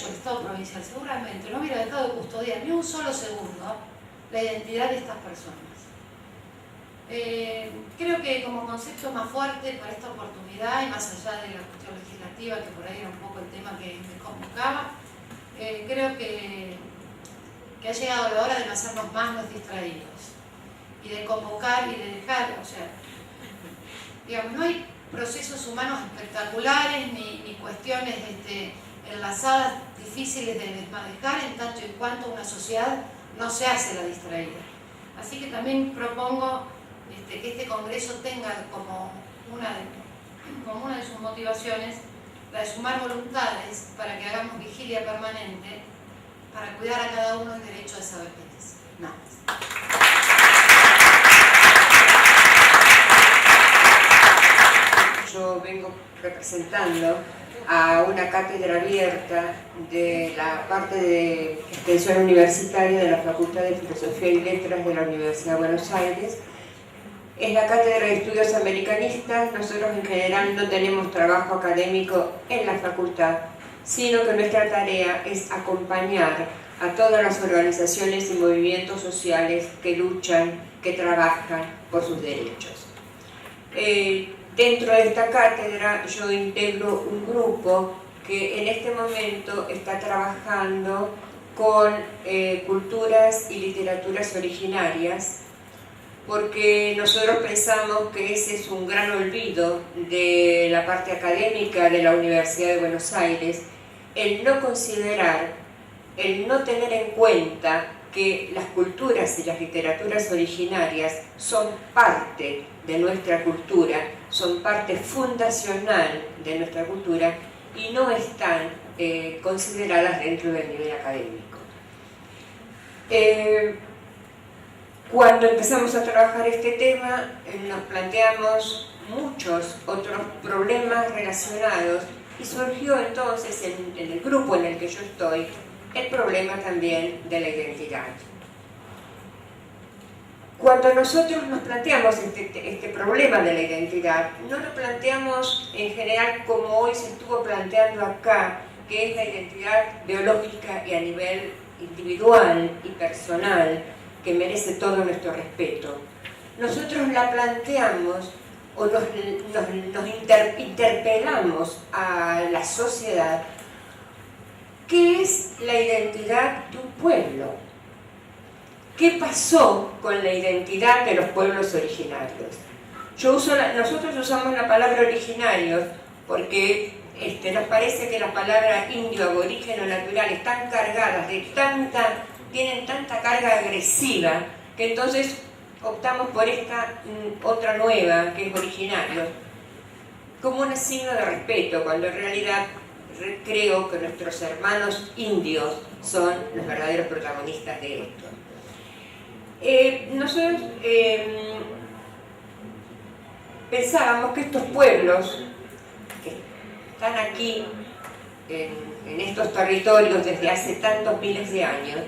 hecho el Estado provincial seguramente no hubiera dejado de custodiar ni un solo segundo la identidad de estas personas. Creo que como concepto más fuerte para esta oportunidad y más allá de la cuestión legislativa, que por ahí era un poco el tema que me convocaba, creo que ha llegado la hora de no hacernos más los distraídos y de convocar y de dejar, o sea, digamos, no hay procesos humanos espectaculares ni cuestiones enlazadas difíciles de desmanejar en tanto y cuanto una sociedad no se hace la distraída. Así que también propongo que este congreso tenga como una de sus motivaciones la de sumar voluntades para que hagamos vigilia permanente para cuidar a cada uno el derecho de saber quién es. Nada más. Yo vengo representando a una cátedra abierta de la parte de extensión universitaria de la Facultad de Filosofía y Letras de la Universidad de Buenos Aires. Es la cátedra de estudios americanistas. Nosotros en general no tenemos trabajo académico en la facultad, sino que nuestra tarea es acompañar a todas las organizaciones y movimientos sociales que luchan, que trabajan por sus derechos. Dentro de esta cátedra yo integro un grupo que en este momento está trabajando con culturas y literaturas originarias, porque nosotros pensamos que ese es un gran olvido de la parte académica de la Universidad de Buenos Aires, el no considerar, el no tener en cuenta que las culturas y las literaturas originarias son parte de nuestra cultura, son parte fundacional de nuestra cultura y no están consideradas dentro del nivel académico. Cuando empezamos a trabajar este tema, nos planteamos muchos otros problemas relacionados y surgió entonces en el grupo en el que yo estoy el problema también de la identidad. Cuando nosotros nos planteamos este problema de la identidad, no lo planteamos en general como hoy se estuvo planteando acá, que es la identidad biológica y a nivel individual y personal, que merece todo nuestro respeto. Nosotros la planteamos o nos interpelamos a la sociedad. ¿Qué es la identidad de un pueblo? ¿Qué pasó con la identidad de los pueblos originarios? Nosotros usamos la palabra originarios porque nos parece que la palabra indio, aborigen o natural están cargadas de tienen tanta carga agresiva que entonces optamos por esta otra nueva, que es originario, como un signo de respeto, cuando en realidad creo que nuestros hermanos indios son los verdaderos protagonistas de esto. Nosotros pensábamos que estos pueblos que están aquí en estos territorios desde hace tantos miles de años,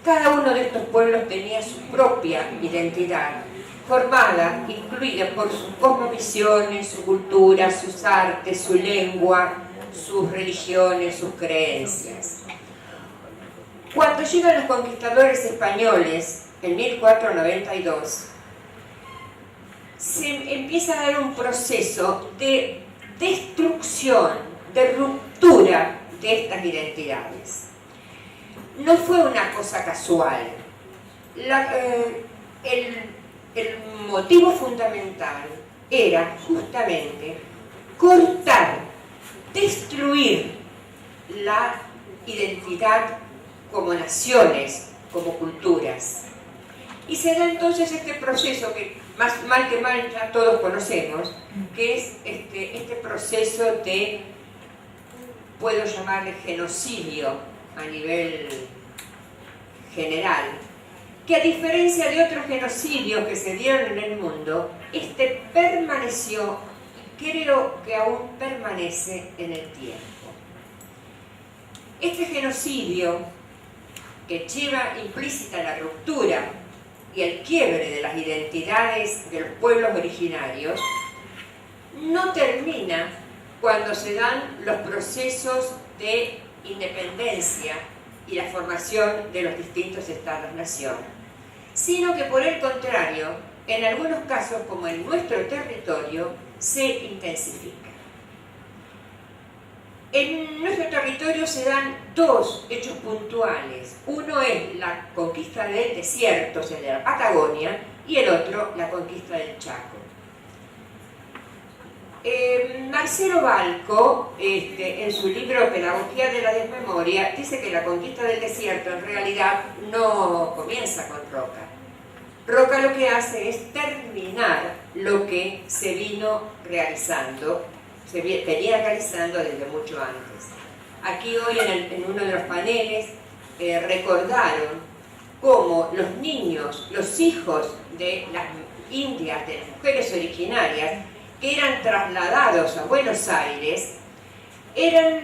cada uno de estos pueblos tenía su propia identidad, formada, incluida por sus cosmovisiones, su cultura, sus artes, su lengua, sus religiones, sus creencias. Cuando llegan los conquistadores españoles en 1492, se empieza a dar un proceso de destrucción, de ruptura de estas identidades. No fue una cosa casual. El motivo fundamental era justamente cortar, destruir la identidad como naciones, como culturas. Y se da entonces este proceso que más mal que mal ya todos conocemos, que es este proceso de, puedo llamarle genocidio a nivel general, que a diferencia de otros genocidios que se dieron en el mundo, permaneció, creo que aún permanece en el tiempo. Este genocidio, que lleva implícita la ruptura y el quiebre de las identidades de los pueblos originarios, no termina cuando se dan los procesos de independencia y la formación de los distintos estados-nación, sino que por el contrario, en algunos casos, como en nuestro territorio, se intensifica. En nuestro territorio se dan dos hechos puntuales. Uno es la conquista del desierto, o sea, de la Patagonia, y el otro, la conquista del Chaco. Marcelo Balco, en su libro Pedagogía de la Desmemoria, dice que la conquista del desierto en realidad no comienza con Roca. Roca lo que hace es terminar lo que se vino realizando, se venía realizando desde mucho antes. Aquí hoy en uno de los paneles recordaron cómo los niños, los hijos de las indias, de las mujeres originarias, que eran trasladados a Buenos Aires, eran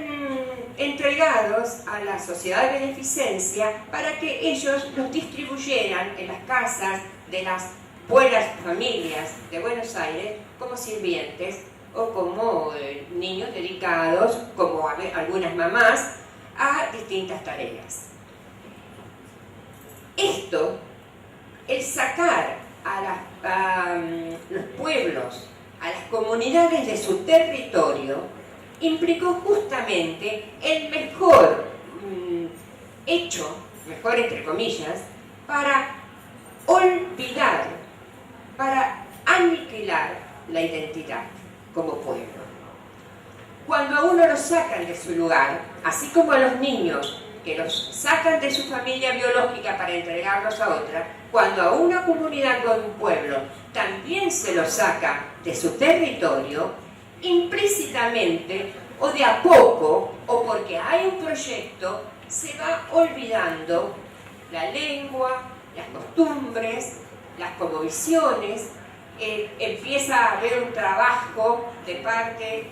entregados a la sociedad de beneficencia para que ellos los distribuyeran en las casas de las buenas familias de Buenos Aires como sirvientes o como niños dedicados, como algunas mamás, a distintas tareas. Esto, el sacar a los pueblos, a las comunidades de su territorio, implicó justamente el mejor hecho, mejor entre comillas, para olvidar, para aniquilar la identidad como pueblo. Cuando a uno lo sacan de su lugar, así como a los niños que los sacan de su familia biológica para entregarlos a otra, cuando a una comunidad o a un pueblo también se lo saca de su territorio, implícitamente o de a poco, o porque hay un proyecto, se va olvidando la lengua, las costumbres, las cosmovisiones, empieza a haber un trabajo de parte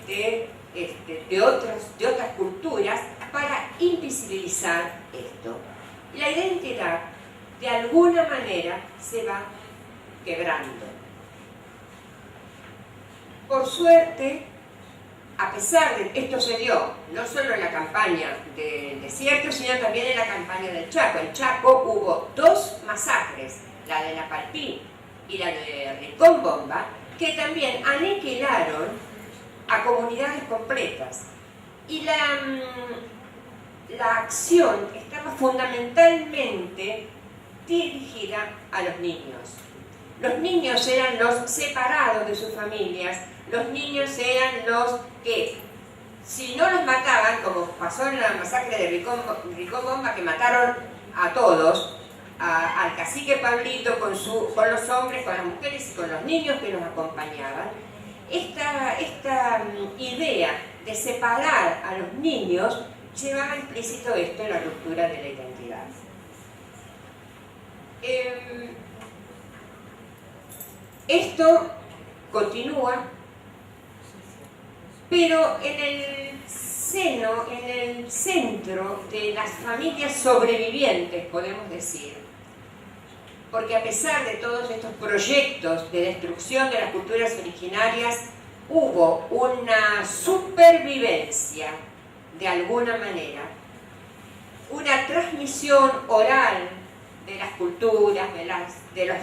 de otras culturas para invisibilizar esto. La identidad, de alguna manera, se va quebrando. Por suerte, a pesar de esto se dio no solo en la campaña del desierto, sino también en la campaña del Chaco. En Chaco hubo dos masacres, la de Napalpí y la de Rincón Bomba, que también aniquilaron a comunidades completas. Y la acción estaba fundamentalmente dirigida a los niños. Los niños eran los separados de sus familias, los niños eran los que, si no los mataban, como pasó en la masacre de Rincón Bomba, que mataron a todos, al cacique Pablito con los hombres, con las mujeres y con los niños que los acompañaban, esta idea de separar a los niños llevaba implícito esto en la ruptura de la identidad. Esto continúa, pero en el seno, en el centro de las familias sobrevivientes, podemos decir, porque a pesar de todos estos proyectos de destrucción de las culturas originarias, hubo una supervivencia, de alguna manera, una transmisión oral de las culturas, de los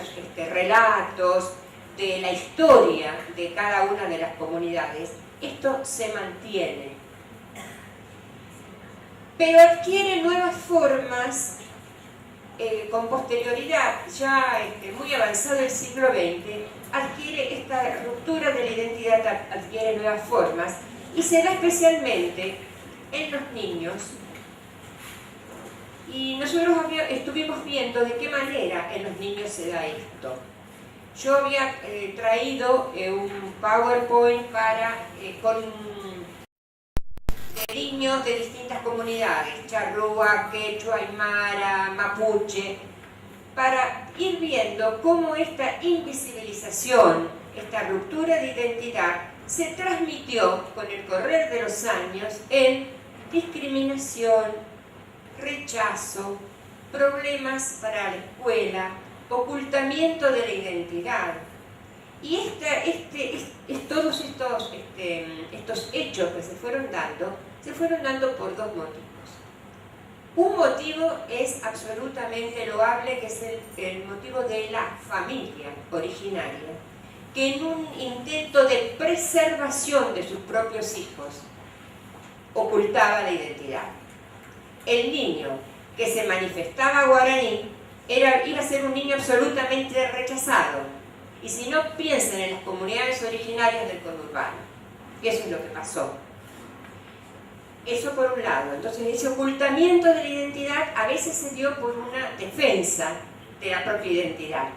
relatos, de la historia de cada una de las comunidades. Esto se mantiene, pero adquiere nuevas formas con posterioridad, ya muy avanzado el siglo XX, adquiere esta ruptura de la identidad, adquiere nuevas formas y se da especialmente en los niños. Y nosotros estuvimos viendo de qué manera en los niños se da esto. Yo había traído un PowerPoint con niños de distintas comunidades, charrúa, quechua, aymara, mapuche, para ir viendo cómo esta invisibilización, esta ruptura de identidad, se transmitió con el correr de los años en discriminación, rechazo, problemas para la escuela, ocultamiento de la identidad. Y todos estos hechos que se fueron dando por dos motivos. Un motivo es absolutamente loable, que es el motivo de la familia originaria, que en un intento de preservación de sus propios hijos ocultaba la identidad. El niño que se manifestaba guaraní iba a ser un niño absolutamente rechazado. Y si no, piensen en las comunidades originarias del conurbano. Y eso es lo que pasó. Eso por un lado. Entonces, ese ocultamiento de la identidad a veces se dio por una defensa de la propia identidad.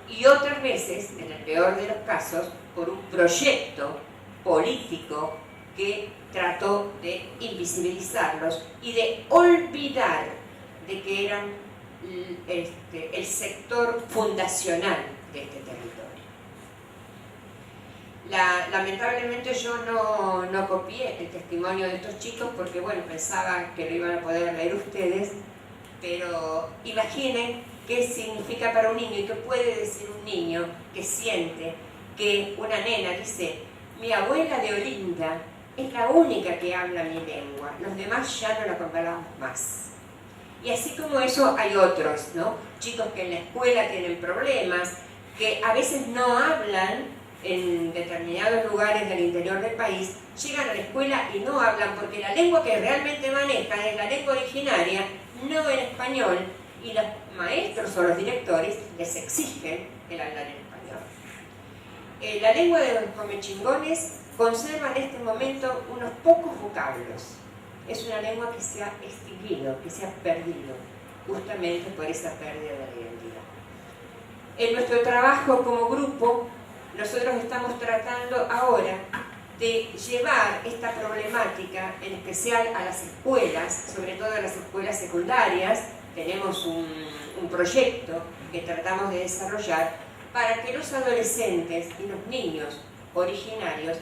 Y otras veces, en el peor de los casos, por un proyecto político que trató de invisibilizarlos y de olvidar de que eran el sector fundacional de este territorio. Lamentablemente yo no copié el testimonio de estos chicos porque, bueno, pensaba que lo iban a poder leer ustedes, pero imaginen qué significa para un niño y qué puede decir un niño que siente que una nena dice: mi abuela de Olinda es la única que habla mi lengua, los demás ya no la comparamos más. Y así como eso hay otros, ¿no? Chicos que en la escuela tienen problemas, que a veces no hablan en determinados lugares del interior del país, llegan a la escuela y no hablan porque la lengua que realmente manejan es la lengua originaria, no el español, y los maestros o los directores les exigen el hablar en español. La lengua de los comechingones conserva en este momento unos pocos vocablos. Es una lengua que se ha extinguido, que se ha perdido, justamente por esa pérdida de la identidad. En nuestro trabajo como grupo, nosotros estamos tratando ahora de llevar esta problemática, en especial a las escuelas, sobre todo a las escuelas secundarias. Tenemos un proyecto que tratamos de desarrollar para que los adolescentes y los niños originarios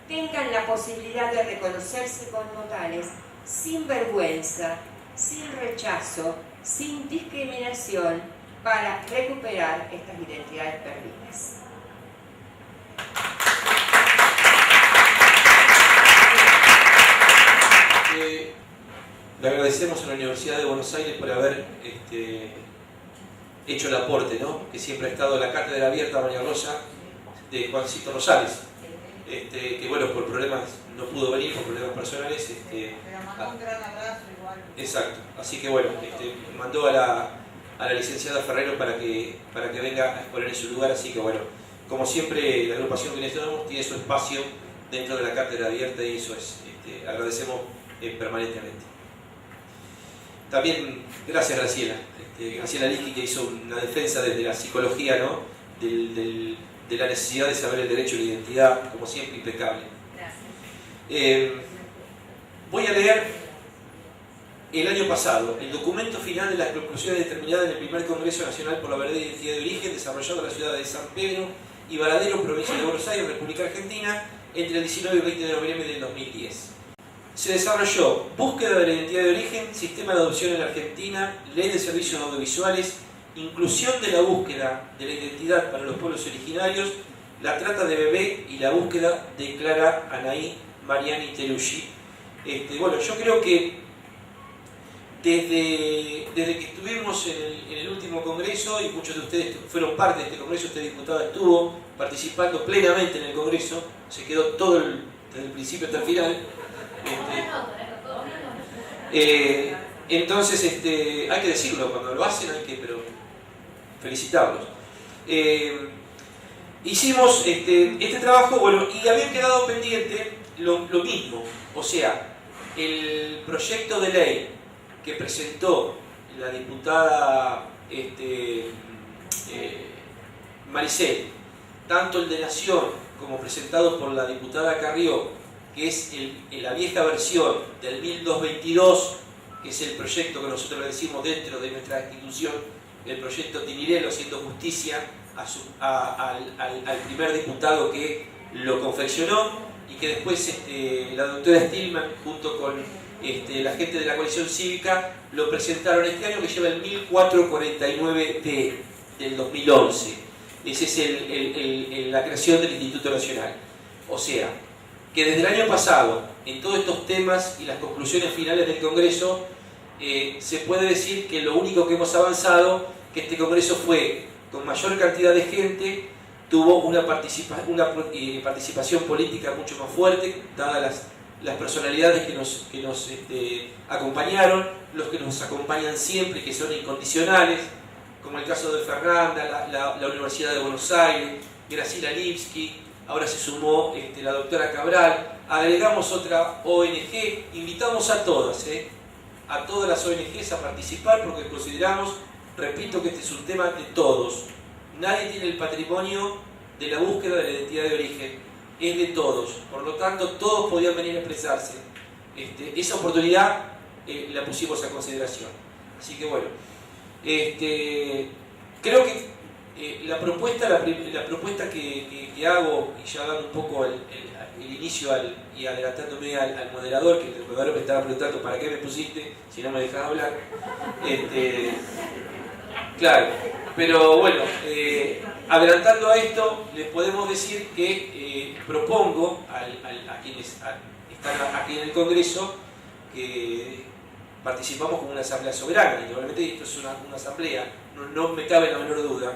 tengan la posibilidad de reconocerse como tales, sin vergüenza, sin rechazo, sin discriminación, para recuperar estas identidades perdidas. Le agradecemos a la Universidad de Buenos Aires por haber hecho el aporte, ¿no?, que siempre ha estado la cátedra abierta a María Rosa de Juancito Rosales, que bueno, por problemas no pudo venir, por problemas personales. Pero mandó un gran abrazo igual. Exacto, así que bueno, mandó a la licenciada Ferrero para que venga a exponer en su lugar, así que bueno, como siempre la agrupación que necesitamos tiene su espacio dentro de la cátedra abierta y eso es, agradecemos permanentemente. También, gracias Graciela, Graciela Liski, que hizo una defensa desde la psicología, ¿no?, de la necesidad de saber el derecho a la identidad, como siempre, impecable. Gracias. Voy a leer el año pasado el documento final de las conclusiones determinadas en el primer Congreso Nacional por la Verdadera Identidad de Origen, desarrollado en la ciudad de San Pedro y Varadero, provincia de Buenos Aires, República Argentina, entre el 19 y 20 de noviembre del 2010. Se desarrolló búsqueda de la identidad de origen, sistema de adopción en Argentina, ley de servicios audiovisuales, inclusión de la búsqueda de la identidad para los pueblos originarios, la trata de bebé y la búsqueda de Clara Anaí Mariani Teruggi. Bueno, yo creo que desde que estuvimos en el último congreso, y muchos de ustedes fueron parte de este congreso, este diputado estuvo participando plenamente en el congreso, se quedó todo desde el principio hasta el final. Entonces, hay que decirlo, cuando lo hacen hay que felicitarlos. Hicimos este trabajo, bueno, y había quedado pendiente lo mismo, o sea, el proyecto de ley que presentó la diputada Maricel, tanto el de Nación como presentado por la diputada Carrió, que es la vieja versión del 1222, que es el proyecto que nosotros le decimos dentro de nuestra institución, el proyecto Tinirelo, haciendo justicia al primer diputado que lo confeccionó, y que después la doctora Stillman, junto con la gente de la coalición cívica, lo presentaron este año, que lleva el 1449D del 2011. Esa es la creación del Instituto Nacional. O sea, que desde el año pasado, en todos estos temas y las conclusiones finales del Congreso, se puede decir que lo único que hemos avanzado, que este congreso fue con mayor cantidad de gente, tuvo una participación política mucho más fuerte, dadas las personalidades que nos acompañaron, los que nos acompañan siempre, que son incondicionales, como el caso de Fernanda, la Universidad de Buenos Aires, Graciela Lipski, ahora se sumó la doctora Cabral, agregamos otra ONG, invitamos a todas las ONGs a participar porque consideramos, repito, que este es un tema de todos. Nadie tiene el patrimonio de la búsqueda de la identidad de origen, es de todos, por lo tanto todos podían venir a expresarse. Esa oportunidad la pusimos a consideración. Así que bueno, creo que la propuesta que hago, y ya dando un poco el inicio y adelantándome al moderador, que el moderador me estaba preguntando ¿para qué me pusiste si no me dejas hablar? Claro, pero bueno, adelantando a esto, les podemos decir que propongo a quienes están aquí en el Congreso que participamos como una asamblea soberana, y normalmente esto es una asamblea, no me cabe la menor duda,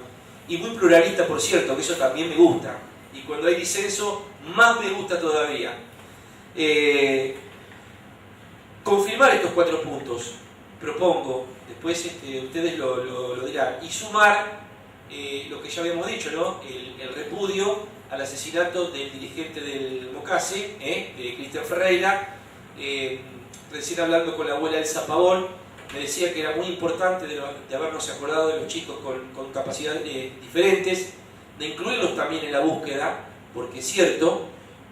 y muy pluralista, por cierto, que eso también me gusta, y cuando hay disenso, más me gusta todavía. Confirmar estos 4 puntos, propongo, después ustedes lo dirán, y sumar lo que ya habíamos dicho, ¿no? El repudio al asesinato del dirigente del MOCASE, de Cristian Ferreira. Recién hablando con la abuela Elsa Pavón, me decía que era muy importante de habernos acordado de los chicos con capacidades diferentes, de incluirlos también en la búsqueda, porque es cierto,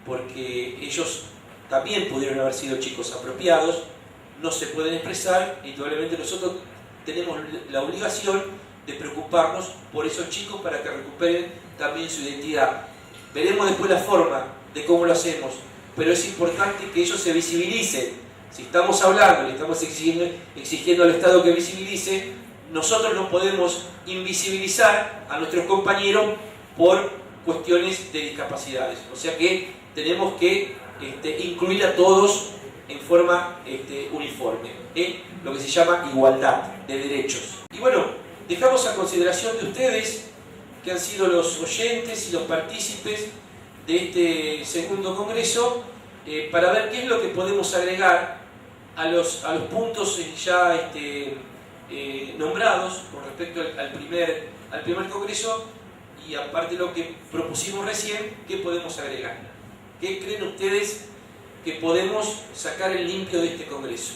porque ellos también pudieron haber sido chicos apropiados, no se pueden expresar, y probablemente nosotros tenemos la obligación de preocuparnos por esos chicos para que recuperen también su identidad. Veremos después la forma de cómo lo hacemos, pero es importante que ellos se visibilicen. Si estamos hablando, le estamos exigiendo al Estado que visibilice, nosotros no podemos invisibilizar a nuestros compañeros por cuestiones de discapacidades. O sea que tenemos que incluir a todos en forma uniforme, lo que se llama igualdad de derechos. Y bueno, dejamos a consideración de ustedes, que han sido los oyentes y los partícipes de este segundo congreso, para ver qué es lo que podemos agregar a los puntos ya nombrados con respecto al primer congreso, y aparte de lo que propusimos recién, qué podemos agregar. ¿Qué creen ustedes que podemos sacar en limpio de este congreso?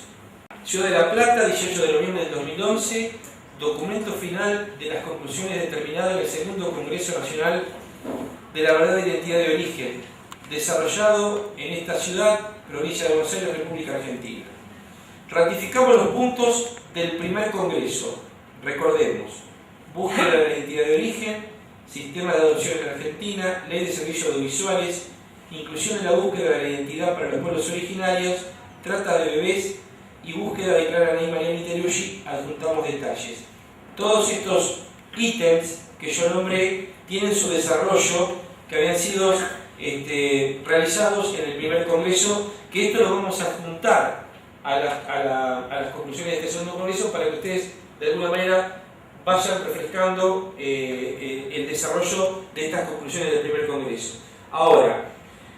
Ciudad de La Plata, 18 de noviembre del 2011, documento final de las conclusiones determinadas en el segundo Congreso Nacional de la Verdad de Identidad de Origen, desarrollado en esta ciudad, provincia de Buenos Aires, República Argentina. Ratificamos los puntos del primer congreso. Recordemos: búsqueda de la identidad de origen, sistema de adopción en Argentina, ley de servicios audiovisuales, inclusión en la búsqueda de la identidad para los pueblos originarios, trata de bebés y búsqueda de Clara Ney Mariani Teruggi. Adjuntamos detalles. Todos estos ítems que yo nombré tienen su desarrollo, que habían sido realizados en el primer congreso, que esto lo vamos a adjuntar a las conclusiones de este segundo congreso, para que ustedes de alguna manera vayan refrescando el desarrollo de estas conclusiones del primer congreso. Ahora,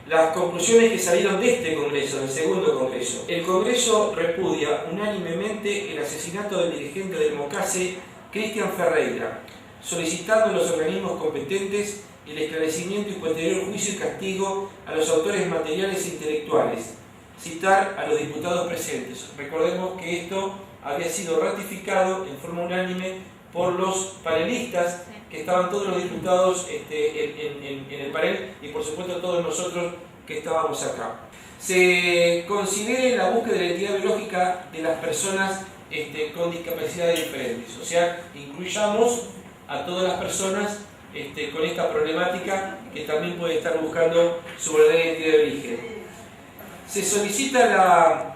las conclusiones que salieron de este congreso, del segundo congreso. El congreso repudia unánimemente el asesinato del dirigente del MOCASE, Cristian Ferreira, solicitando a los organismos competentes el esclarecimiento y posterior juicio y castigo a los autores materiales e intelectuales. Citar a los diputados presentes. Recordemos que esto había sido ratificado en forma unánime por los panelistas, que estaban todos los diputados en el panel, y por supuesto todos nosotros que estábamos acá. Se considere la búsqueda de la identidad biológica de las personas con discapacidades diferentes, o sea, incluyamos a todas las personas con esta problemática, que también puede estar buscando su verdadera identidad de origen. Se solicita la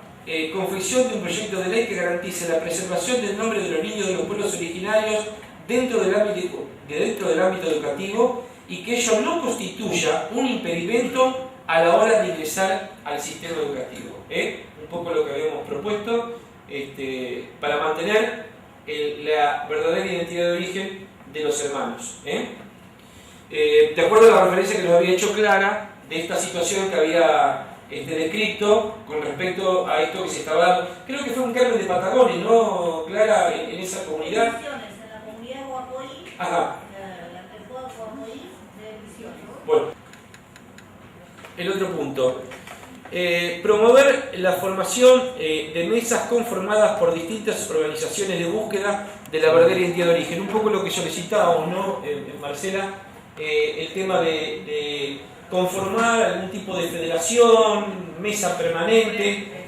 confección de un proyecto de ley que garantice la preservación del nombre de los niños de los pueblos originarios dentro del ámbito educativo, y que ello no constituya un impedimento a la hora de ingresar al sistema educativo. Un poco lo que habíamos propuesto, para mantener la verdadera identidad de origen de los hermanos. De acuerdo a la referencia que nos había hecho Clara de esta situación que había descrito con respecto a esto que se estaba dando, creo que fue un cambio de Patagones, ¿no, Clara, en esa comunidad? En la comunidad de Guapoí, Ajá. el pueblo de Guapoí de Misiones. Bueno, el otro punto. Promover la formación de mesas conformadas por distintas organizaciones de búsqueda de la verdadera identidad de origen. Un poco lo que solicitábamos, ¿no, Marcela? El tema de conformar algún tipo de federación, mesa permanente,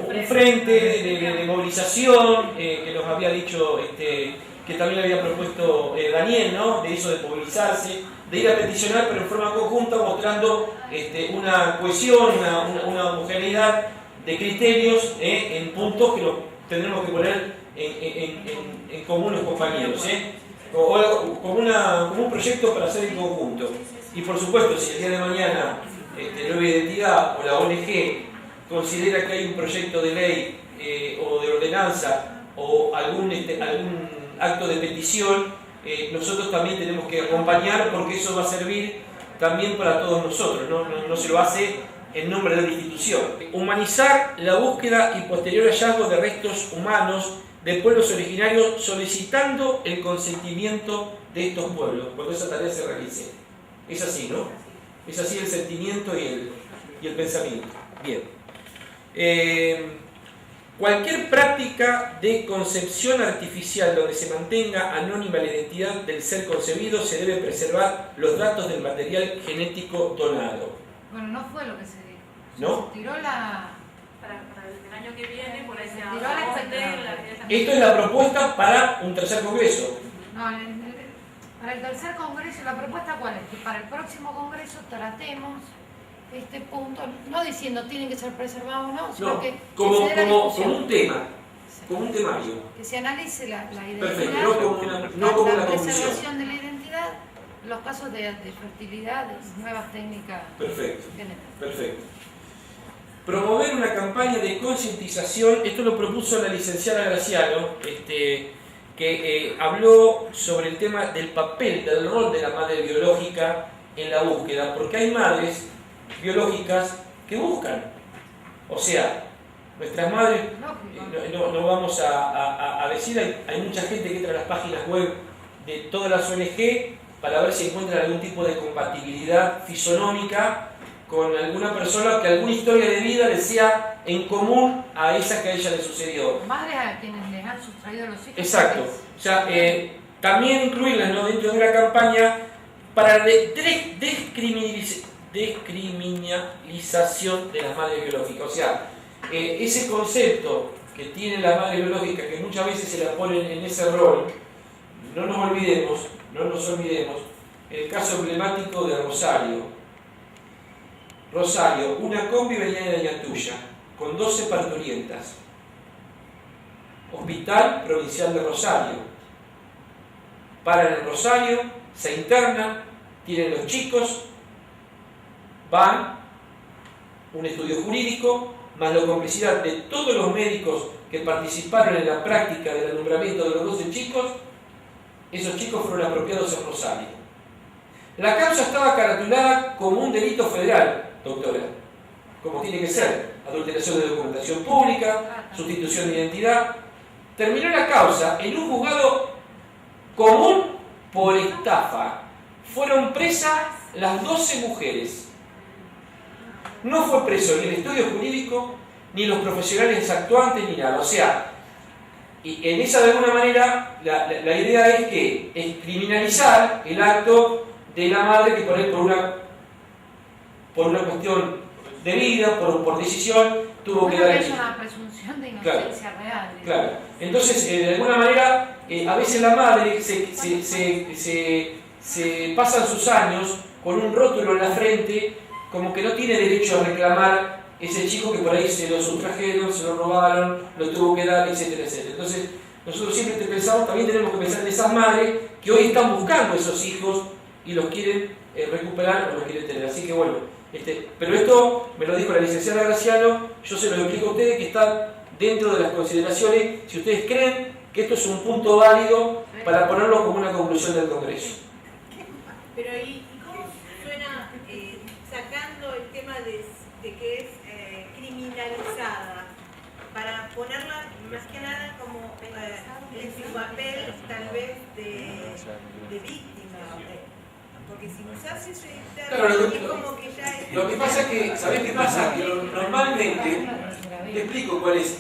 un frente de movilización, que nos había dicho, que también había propuesto Daniel, ¿no? De eso de movilizarse, de ir a peticionar, pero en forma conjunta, mostrando una cohesión, una homogeneidad de criterios en puntos que los tendremos que poner en común los compañeros, como un proyecto para hacer en conjunto. Y por supuesto, si el día de mañana Nueva Identidad o la ONG considera que hay un proyecto de ley o de ordenanza o algún acto de petición, nosotros también tenemos que acompañar, porque eso va a servir también para todos nosotros, no se lo hace en nombre de una institución. Humanizar la búsqueda y posterior hallazgo de restos humanos de pueblos originarios, solicitando el consentimiento de estos pueblos cuando esa tarea se realice. Es así, ¿no? Es así el sentimiento y el pensamiento. Bien. Cualquier práctica de concepción artificial donde se mantenga anónima la identidad del ser concebido, se debe preservar los datos del material genético donado. Bueno, no fue lo que se dijo. ¿No? Se tiró la... Para el año que viene, por ahí se tiró la expectativa. Esto es la propuesta para un tercer congreso. No, para el tercer congreso, ¿la propuesta cuál es? Que para el próximo congreso tratemos este punto, no diciendo tienen que ser preservados o no, sino No, que como un tema, como un temario. Que se analice la identidad, Perfecto, no como una la conclusión. preservación de la identidad, los casos de fertilidad, de nuevas técnicas Perfecto, genéticas. perfecto. Promover una campaña de concientización, esto lo propuso la licenciada Graciano, que habló sobre el tema del papel, del rol de la madre biológica en la búsqueda, porque hay madres biológicas que buscan. O sea, nuestras madres, no vamos a decir, hay mucha gente que entra a las páginas web de todas las ONG para ver si encuentran algún tipo de compatibilidad fisonómica con alguna persona que alguna historia de vida le sea en común a esa que a ella le sucedió. Madres a quienes les han sustraído los hijos. Exacto. O sea, también incluirlas, ¿no?, dentro de una campaña para descriminalización de las madres biológicas. O sea, ese concepto que tiene la madre biológica, que muchas veces se la ponen en ese rol, no nos olvidemos, el caso emblemático de Rosario. Rosario, una combi venía de Añatuya, con 12 parturientas. Hospital Provincial de Rosario. Paran en Rosario, se internan, tienen los chicos, van, un estudio jurídico, más la complicidad de todos los médicos que participaron en la práctica del alumbramiento de los 12 chicos, esos chicos fueron apropiados en Rosario. La causa estaba caratulada como un delito federal, doctora, como tiene que ser: adulteración de documentación pública, sustitución de identidad. Terminó la causa en un juzgado común por estafa. Fueron presas las 12 mujeres. No fue preso ni el estudio jurídico, ni los profesionales actuantes, ni nada. O sea, y en esa, de alguna manera, la idea es que es criminalizar el acto de la madre que por ahí por una cuestión de vida, por decisión, tuvo que dar el Es hijo. una presunción de inocencia real. Claro. Entonces, de alguna manera, a veces la madre se pasan sus años con un rótulo en la frente, como que no tiene derecho a reclamar ese chico que por ahí se lo sustrajeron, se lo robaron, lo tuvo que dar, etcétera, etcétera. Entonces, nosotros siempre pensamos, también tenemos que pensar en esas madres que hoy están buscando esos hijos y los quieren recuperar o los quieren tener. Así que bueno, pero esto me lo dijo la licenciada Graciano, yo se lo explico a ustedes, que está dentro de las consideraciones, si ustedes creen que esto es un punto válido para ponerlo como una conclusión del Congreso. Pero ¿y cómo suena sacando el tema de que es criminalizada? Para ponerla más que nada como en su papel tal vez de víctima. Porque si usas ese término es como que ya es... Lo que pasa es que, ¿sabés qué pasa? Que normalmente, te explico cuál es.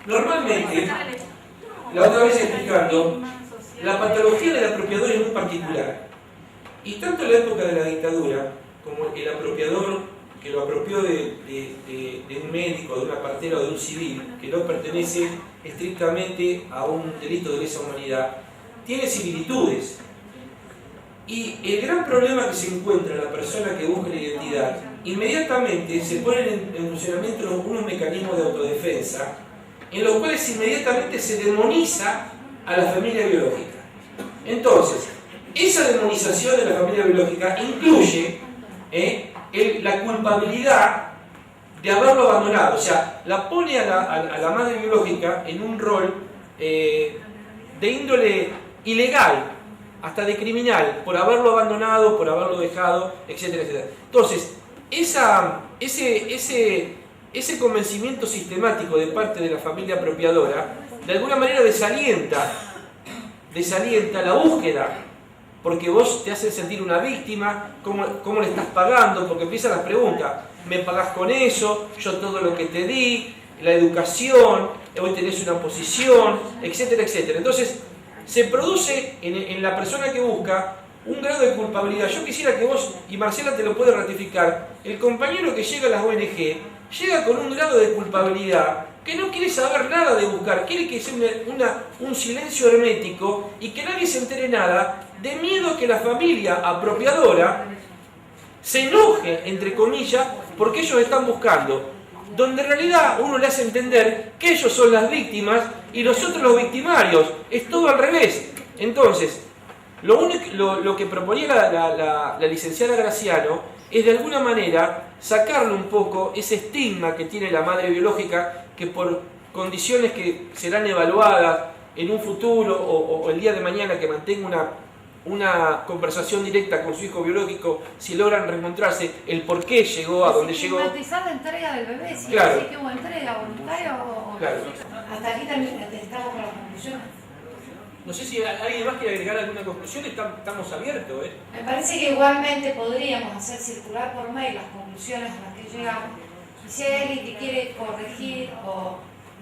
Normalmente, la otra vez explicando, la patología del apropiador es muy particular. Y tanto en la época de la dictadura, como el apropiador que lo apropió de un médico, de una partera o de un civil, que no pertenece estrictamente a un delito de lesa humanidad, tiene similitudes. Y el gran problema que se encuentra en la persona que busca la identidad, inmediatamente se ponen en funcionamiento unos mecanismos de autodefensa, en los cuales inmediatamente se demoniza a la familia biológica. Entonces, esa demonización de la familia biológica incluye la culpabilidad de haberlo abandonado, o sea, la pone a la madre biológica en un rol de índole ilegal, hasta de criminal, por haberlo abandonado, por haberlo dejado, etcétera, etcétera. Entonces, ese convencimiento sistemático de parte de la familia apropiadora, de alguna manera desalienta la búsqueda, porque vos te haces sentir una víctima, ¿cómo le estás pagando? Porque empiezan las preguntas, ¿me pagás con eso? Yo todo lo que te di, la educación, hoy tenés una posición, etcétera, etcétera. Entonces, se produce en la persona que busca un grado de culpabilidad. Yo quisiera que vos, y Marcela te lo puede ratificar, el compañero que llega a las ONG, llega con un grado de culpabilidad que no quiere saber nada de buscar, quiere que sea un silencio hermético y que nadie se entere nada, de miedo a que la familia apropiadora se enoje, entre comillas, porque ellos están buscando, donde en realidad uno le hace entender que ellos son las víctimas y nosotros los victimarios, es todo al revés. Entonces, lo que proponía la licenciada Graciano es de alguna manera sacarle un poco ese estigma que tiene la madre biológica, que por condiciones que serán evaluadas en un futuro o el día de mañana, que mantenga una conversación directa con su hijo biológico, si logran reencontrarse, el por qué llegó a donde llegó. Estigmatizar la entrega del bebé, si claro. dice que hubo entrega voluntaria o... Claro. Hasta aquí también estamos con las conclusiones. No sé si alguien más quiere agregar alguna conclusión, estamos abiertos. Me parece que igualmente podríamos hacer circular por mail las conclusiones a las que llegamos. Y si hay alguien que quiere corregir o...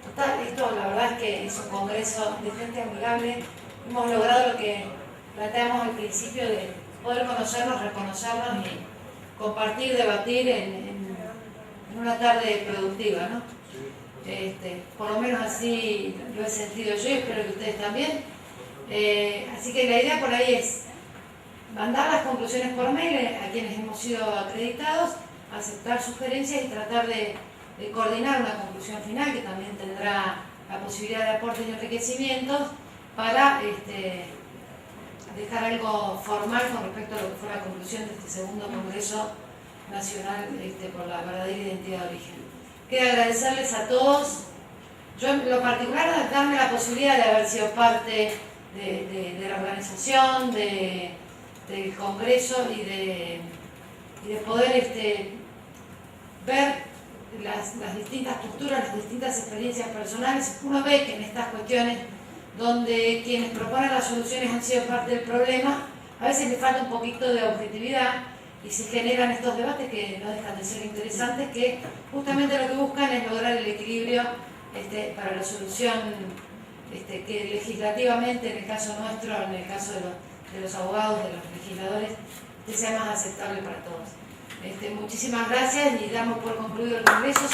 Total, esto la verdad es que es un congreso de gente amigable. Hemos logrado lo que planteamos al principio de poder conocernos, reconocernos y compartir, debatir en una tarde productiva, ¿no? Por lo menos así lo he sentido yo y espero que ustedes también. Así que la idea por ahí es mandar las conclusiones por mail a quienes hemos sido acreditados, aceptar sugerencias y tratar de coordinar una conclusión final que también tendrá la posibilidad de aportes y enriquecimientos para dejar algo formal con respecto a lo que fue la conclusión de este segundo Congreso Nacional por la verdadera identidad de origen. Quiero agradecerles a todos. Yo en lo particular darme la posibilidad de haber sido parte de la organización, del Congreso y de poder ver las distintas posturas, las distintas experiencias personales. Uno ve que en estas cuestiones donde quienes proponen las soluciones han sido parte del problema, a veces les falta un poquito de objetividad y se generan estos debates que no dejan de ser interesantes, que justamente lo que buscan es lograr el equilibrio para la solución que legislativamente, en el caso nuestro, en el caso de los abogados, de los legisladores, sea más aceptable para todos. Muchísimas gracias y damos por concluido el Congreso.